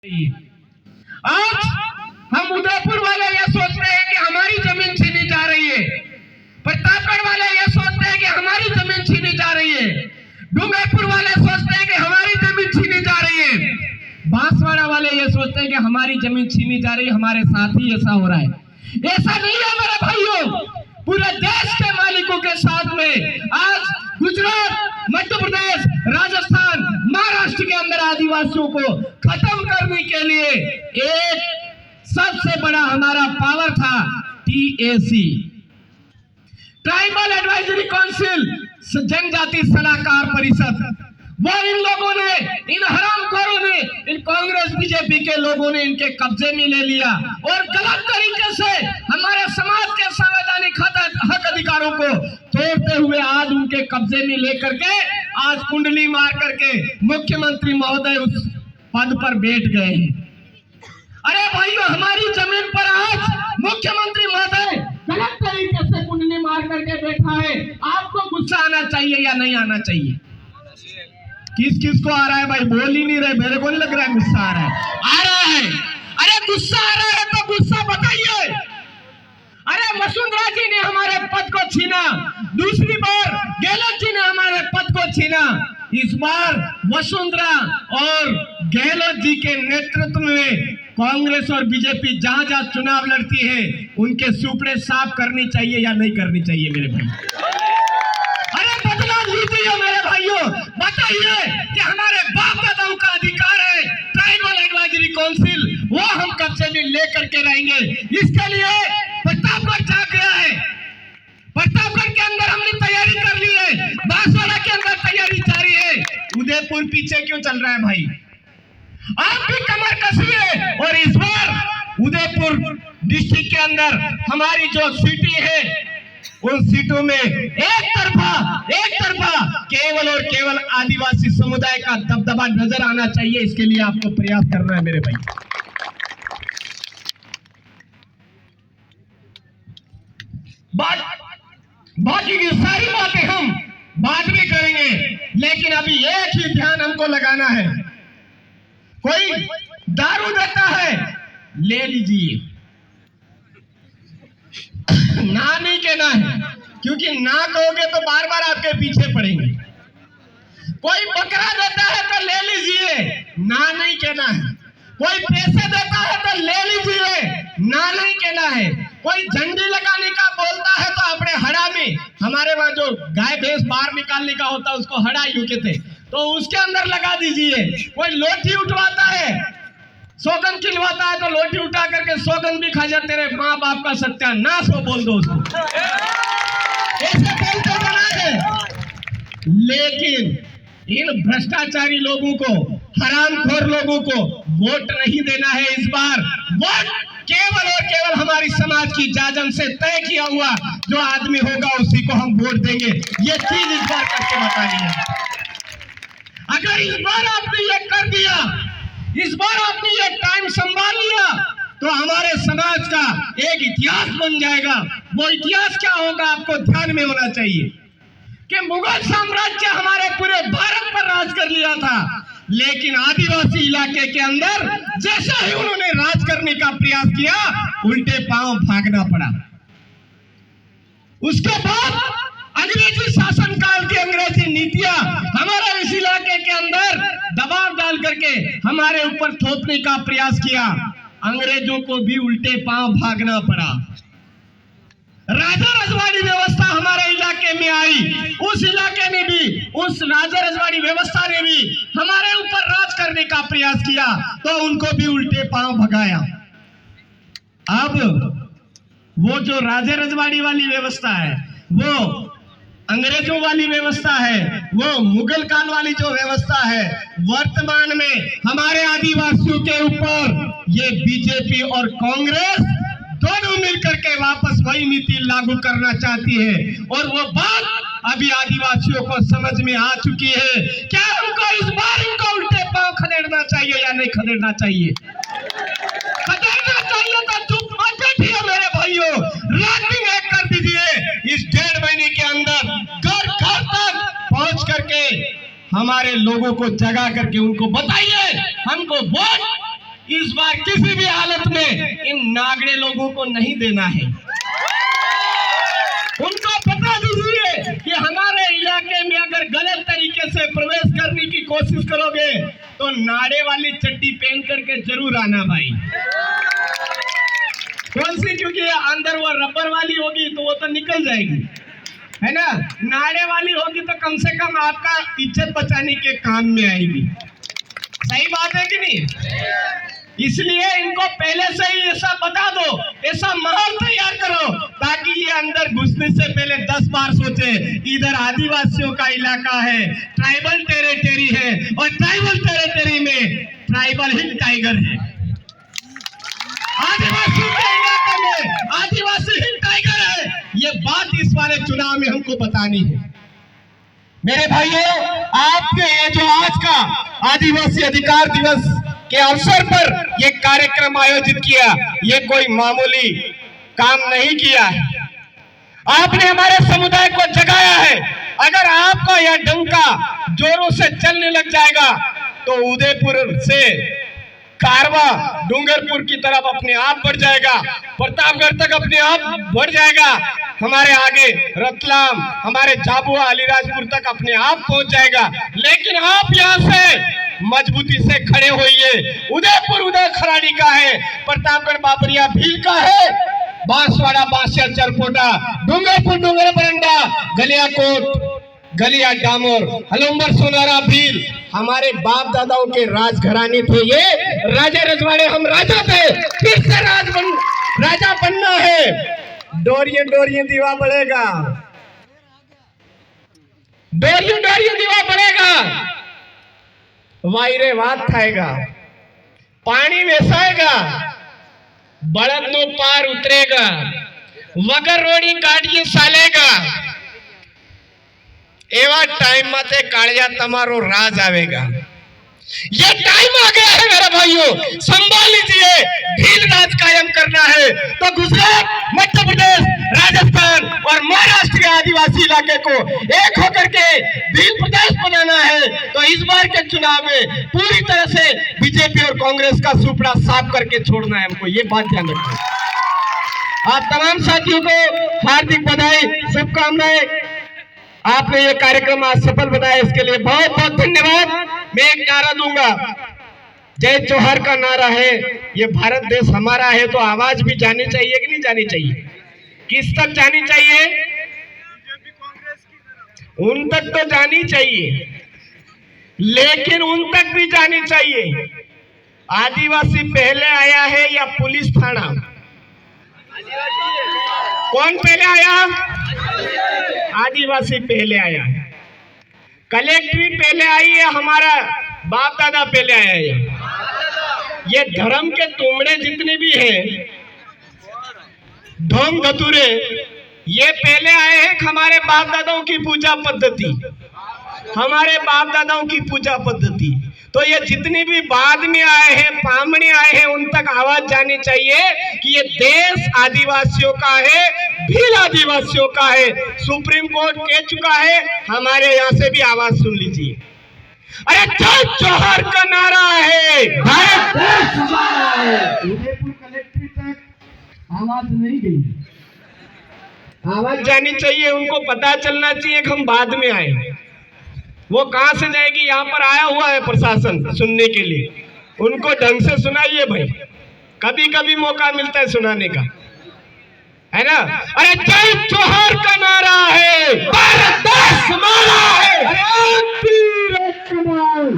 आज हम उदयपुर वाले ये सोच रहे हैं कि हमारी जमीन छीनी जा रही है, प्रतापगढ़ वाले ये सोचते हैं कि हमारी जमीन छीनी जा रही है, डूंगरपुर वाले सोचते हैं कि हमारी जमीन छीनी जा रही है, बांसवाड़ा वाले ये सोचते हैं कि हमारी जमीन छीनी जा रही है। हमारे साथ ही ऐसा हो रहा है। ऐसा नहीं है मेरे भाइयों, पूरे देश के मालिकों के साथ में आज गुजरात, मध्य प्रदेश, राजस्थान, महाराष्ट्र के अंदर आदिवासियों को खत्म करने के लिए एक सबसे बड़ा हमारा पावर था टीएसी, ट्राइबल एडवाइजरी काउंसिल, जनजाति सलाहकार परिषद। वो इन लोगों ने, इन हरामखोरों ने, इन कांग्रेस बीजेपी के लोगों ने इनके कब्जे में ले लिया और गलत तरीके से हमारे समाज के संवैधानिक हक अधिकारों को तोड़ते हुए आज उनके कब्जे में लेकर के आज कुंडली मार करके मुख्यमंत्री महोदय उस पद पर बैठ गए हैं। अरे भाइयों, हमारी जमीन पर आज मुख्यमंत्री महोदय गलत तरीके से कुंडली मार करके बैठा है। आपको गुस्सा आना चाहिए या नहीं आना चाहिए? किस किस को आ रहा है भाई? बोल ही नहीं रहे, मेरे को नहीं लग रहा है गुस्सा आ रहा है। आ रहा है, अरे गुस्सा आ रहा है तो गुस्सा बताइए। अरे वसुंधरा जी ने हमारे पद को छीना, दूसरी बार गहलोत जी ने हमारे पद को छीना। इस बार वसुंधरा और गहलोत जी के नेतृत्व में कांग्रेस और बीजेपी जहां जहां चुनाव लड़ती है उनके सुपड़े साफ करनी चाहिए या नहीं करनी चाहिए मेरे भाई? अरे बदला लीजिए मेरे भाइयों, बताइए कि हमारे बाप दादाओं का अधिकार है ट्राइबल एडवाइजरी काउंसिल, वो हम कब्जे में लेकर के रहेंगे। इसके लिए प्रतापगढ़ जाग गया है, प्रतापगढ़ के अंदर हमने तैयारी कर ली है, बांसवाड़ा के अंदर तैयारी जारी है। उदयपुर पीछे क्यों चल रहा है भाई? आप भी कमर कसिए और इस बार उदयपुर डिस्ट्रिक्ट के अंदर हमारी जो सिटी है उन सीटों में एक तरफा केवल और केवल आदिवासी समुदाय का दबदबा नजर आना चाहिए। इसके लिए आपको प्रयास करना है मेरे भाई। बाकी की सारी बातें हम बाद में करेंगे, लेकिन अभी एक ही ध्यान हमको लगाना है। कोई दारू देता है, ले लीजिए, ना नहीं कहना है, क्योंकि ना कहोगे तो बार बार आपके पीछे पड़ेंगे। कोई बकरा देता है तो ले लीजिए, ना नहीं कहना है। कोई पैसे देता है तो ले लीजिए, ना नहीं कहना है। कोई झंडी लगाने का बोलता है तो अपने हड़ा में, हमारे वहां जो गाय भैंस बाहर निकालने का होता है उसको हड़ा यूं कहते, तो उसके अंदर लगा दीजिए। कोई लोठी उठवाता है, सौगन खिलवाता है तो लोटी उठा करके सौगन भी खा जाते रहे, माँ बाप का सत्यानाश हो बोल दो उसको, ऐसे बोलते बना है। लेकिन इन भ्रष्टाचारी लोगों को, हरामखोर लोगों को वोट नहीं देना है। इस बार वोट केवल और केवल हमारी समाज की जाजम से तय किया हुआ जो आदमी होगा उसी को हम वोट देंगे। ये चीज इस बार करके बतानी है। अगर इस बार आपने ये कर दिया, इस बार आपने ये टाइम संभाल लिया, तो हमारे समाज का एक इतिहास बन जाएगा। वो इतिहास क्या होगा आपको ध्यान में होना चाहिए कि मुगल साम्राज्य हमारे पूरे भारत पर राज कर लिया था, लेकिन आदिवासी इलाके के अंदर जैसे ही उन्होंने राज करने का प्रयास किया, उल्टे पांव भागना पड़ा। उसके बाद अंग्रेजी शासन काल की अंग्रेजी नीतियां हमारे इस इलाके के अंदर दबाव डाल करके हमारे ऊपर थोपने का प्रयास किया। अंग्रेजों को भी उल्टे पांव भागना पड़ा। राजा रजवाड़ी व्यवस्था हमारे इलाके में आई, उस इलाके में भी उस राजा रजवाड़ी व्यवस्था ने भी हमारे ऊपर राज करने का प्रयास किया, तो उनको भी उल्टे पांव भगाया। अब वो जो राजा रजवाड़ी वाली व्यवस्था है, वो अंग्रेजों वाली व्यवस्था है, वो मुगल काल वाली जो व्यवस्था है, वर्तमान में हमारे आदिवासियों के ऊपर ये बीजेपी और कांग्रेस दोनों मिलकर के वापस वही नीति लागू करना चाहती है। और वो बात अभी आदिवासियों को समझ में आ चुकी है। क्या हमको इस बार इनको उल्टे पांव खदेड़ना चाहिए या नहीं खदेड़ना चाहिए? खदेड़ना चाहिए तो चुप मत बैठिए मेरे भाइयों, राइटिंग एक कर दीजिए। इस 1.5 महीने के अंदर घर घर तक पहुंच करके हमारे लोगों को जगा करके उनको बताइए हमको वोट इस बार किसी भी हालत में इन नागड़े लोगों को नहीं देना है। उनको बता दीजिए कि हमारे इलाके में अगर गलत तरीके से प्रवेश करने की कोशिश करोगे तो नाड़े वाली चड्डी पहन करके जरूर आना भाई। कौन सी? क्योंकि अंदर वो रबर वाली होगी तो वो तो निकल जाएगी, है ना। नाड़े वाली होगी तो कम से कम आपका इज्जत बचाने के काम में आएगी। सही बात है कि नहीं? इसलिए इनको पहले से ही ऐसा बता दो, ऐसा माहौल तैयार करो ताकि ये अंदर घुसने से पहले 10 बार सोचे इधर आदिवासियों का इलाका है, ट्राइबल टेरिटरी है और ट्राइबल टेरिटरी में ट्राइबल हिल टाइगर है। आदिवासी के इलाके में आदिवासी हिल टाइगर है। ये बात इस वाले चुनाव में हमको बतानी है। मेरे भाइयों, आपके ये जो आज का आदिवासी अधिकार दिवस के अवसर पर ये कार्यक्रम आयोजित किया, ये कोई मामूली काम नहीं किया है। आपने हमारे समुदाय को जगाया है। अगर आपका यह डंका जोरों से चलने लग जाएगा तो उदयपुर से कारवा डूंगरपुर की तरफ अपने आप बढ़ जाएगा, प्रतापगढ़ तक अपने आप बढ़ जाएगा, हमारे आगे रतलाम, हमारे झाबुआ, अलीराजपुर तक अपने आप पहुंच जाएगा। लेकिन आप यहाँ से मजबूती से खड़े होइए। उदयपुर उदय खराड़ी का है, प्रतापगढ़ बाबरिया भील का है, बांसवाड़ा बांसिया चरपोटा, डूंगरपुर डूंगर बरंडा, गलियाकोट गलिया डामोर, हलुम्बर सोनारा भील हमारे बाप दादाओं के राजघराने थे। ये राजा रजवाड़े, हम राजा थे, फिर से राजा बनना है। डोरिये डोरिये दीवा बढ़ेगा, डोरिये डोरिये दीवा बढ़ेगा, वायरे वात खाएगा, पानी वेसाएगा, बड़द नो पार उतरेगा, वगर रोड़ी गाड़िए सालेगा। एवा टाइम माते कालिया तमारो राज आवेगा। ये टाइम आ गया है मेरे भाइयों, संभाल लीजिए। भील राज कायम करना है तो गुजरात, मध्य प्रदेश, राजस्थान और महाराष्ट्र के आदिवासी इलाके को एक होकर के भील प्रदेश बनाना है। तो इस बार के चुनाव में पूरी तरह से बीजेपी और कांग्रेस का सुपड़ा साफ करके छोड़ना है हमको, ये बात ध्यान रखिए। आप तमाम साथियों को हार्दिक बधाई, शुभकामनाएं। आपने ये कार्यक्रम आज सफल बनाया, इसके लिए बहुत बहुत धन्यवाद। मैं एक नारा दूंगा, जय जोहर का नारा है। ये भारत देश हमारा है तो आवाज भी जानी चाहिए कि नहीं जानी चाहिए? किस तक जानी चाहिए? उन तक तो जानी चाहिए, लेकिन उन तक भी जानी चाहिए। आदिवासी पहले आया है या पुलिस थाना? कौन पहले आया? आदिवासी पहले आया है। कलेक्ट्री पहले आई है, हमारा बाप दादा पहले आया है। ये धर्म के तुमड़े जितने भी हैं, ढोंग धतुरे, ये पहले आए हैं। हमारे बाप दादाओं की पूजा पद्धति, हमारे बाप दादाओं की पूजा पद्धति। तो ये जितने भी बाद में आए हैं, पामने आए हैं, उन तक आवाज जानी चाहिए कि ये देश आदिवासियों का है, भील आदिवासियों का है। सुप्रीम कोर्ट कह चुका है, हमारे यहाँ से भी आवाज सुन लीजिए। अरे जय जोहर का नारा है, भारत देश हमारा है। उदयपुर कलेक्ट्री तक आवाज नहीं गई, आवाज जानी चाहिए। उनको पता चलना चाहिए कि हम बाद में आए। वो कहां से जाएगी? यहाँ पर आया हुआ है प्रशासन सुनने के लिए, उनको ढंग से सुनाइए भाई। कभी कभी मौका मिलता है सुनाने का, है ना। अरे जय जोहर का नारा है, भारत देश हमारा है।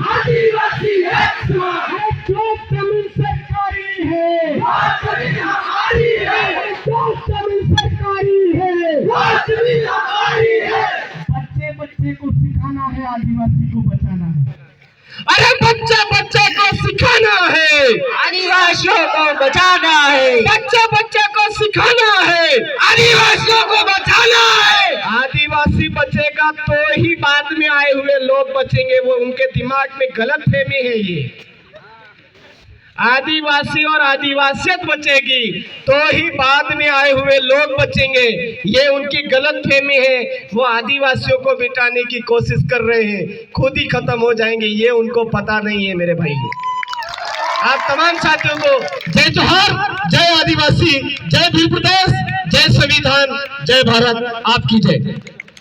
आदिवासी एक समान, जो तमिल सरकारी है, हमारी है, जो तमिल सरकारी है, हमारी है। बच्चे को सिखाना है, आदिवासी को बचाना है। अरे बच्चे को सिखाना है, आदिवासियों को बचाना है। बच्चे को सिखाना है, आदिवासियों को बचाना है। आदिवासी बचेगा तो ही बाद में आए हुए लोग बचेंगे। वो उनके दिमाग में गलत फहमी है। ये आदिवासी और आदिवासियत बचेगी तो ही बाद में आए हुए लोग बचेंगे। ये उनकी गलत फहमी है। वो आदिवासियों को मिटाने की कोशिश कर रहे हैं, खुद ही खत्म हो जाएंगे। ये उनको पता नहीं है मेरे भाई। आप तमाम साथियों को जय जोहार, जय आदिवासी, जय भील प्रदेश, जय संविधान, जय भारत, आपकी जय।